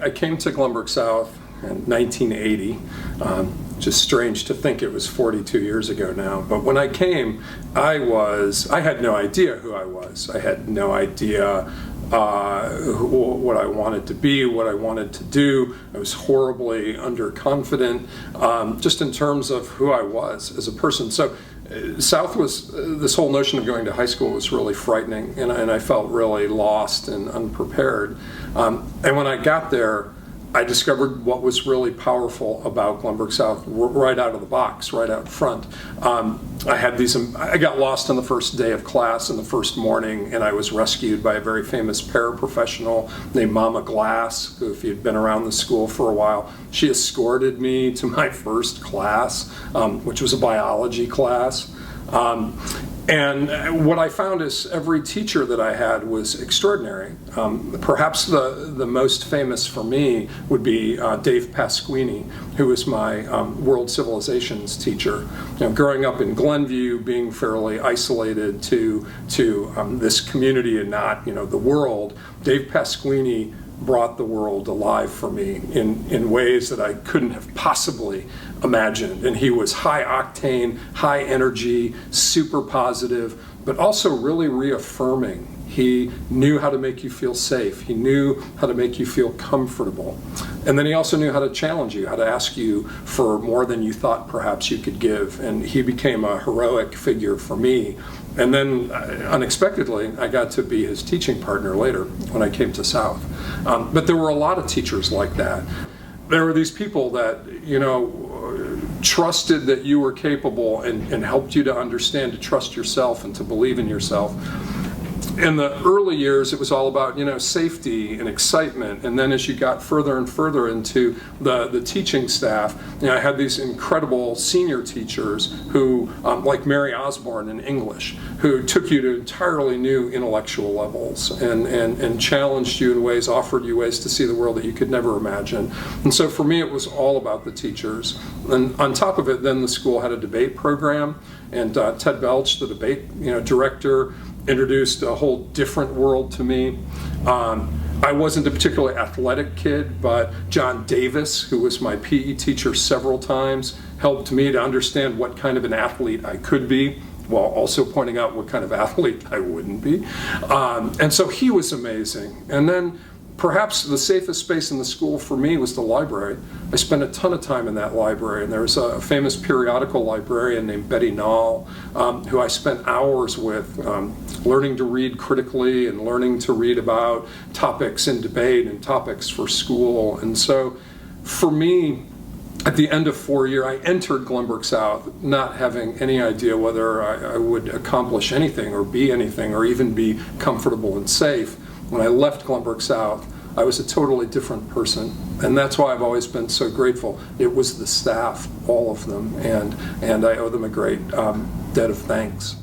I came to Glenbrook South in 1980. Just strange to think it was 42 years ago now. But when I came, I had no idea who I was. I had no idea what I wanted to be, what I wanted to do. I was horribly underconfident, just in terms of who I was as a person. So South this whole notion of going to high school was really frightening, and I felt really lost and unprepared. And when I got there, I discovered what was really powerful about Glenbrook South right out of the box, right out front. I got lost on the first day of class in the first morning, and I was rescued by a very famous paraprofessional named Mama Glass, who, if you'd been around the school for a while, she escorted me to my first class, which was a biology class. And what I found is every teacher that I had was extraordinary. Perhaps the most famous for me would be Dave Pasquini, who was my world civilizations teacher. Growing up in Glenview, being fairly isolated to this community and not the world, Dave Pasquini brought the world alive for me in ways that I couldn't have possibly imagined. And he was high octane, high energy, super positive, but also really reaffirming. He knew how to make you feel safe. He knew how to make you feel comfortable. And then he also knew how to challenge you, how to ask you for more than you thought perhaps you could give. And he became a heroic figure for me. And then, unexpectedly, I got to be his teaching partner later when I came to South. But there were a lot of teachers like that. There were these people that, trusted that you were capable and helped you to understand, to trust yourself and to believe in yourself. In the early years, it was all about, safety and excitement. And then as you got further and further into the teaching staff, I had these incredible senior teachers who, like Mary Osborne in English, who took you to entirely new intellectual levels and challenged you in ways, offered you ways to see the world that you could never imagine. And so for me, it was all about the teachers. And on top of it, then the school had a debate program, and Ted Belch, the debate director, introduced a whole different world to me. I wasn't a particularly athletic kid, but John Davis, who was my PE teacher several times, helped me to understand what kind of an athlete I could be, while also pointing out what kind of athlete I wouldn't be. And so he was amazing. And then perhaps the safest space in the school for me was the library. I spent a ton of time in that library, and there was a famous periodical librarian named Betty Nall, who I spent hours with, learning to read critically and learning to read about topics in debate and topics for school. And so for me, at the end of 4 years, I entered Glenbrook South not having any idea whether I would accomplish anything or be anything or even be comfortable and safe. When I left Glenbrook South, I was a totally different person, and that's why I've always been so grateful. It was the staff, all of them, and I owe them a great debt of thanks.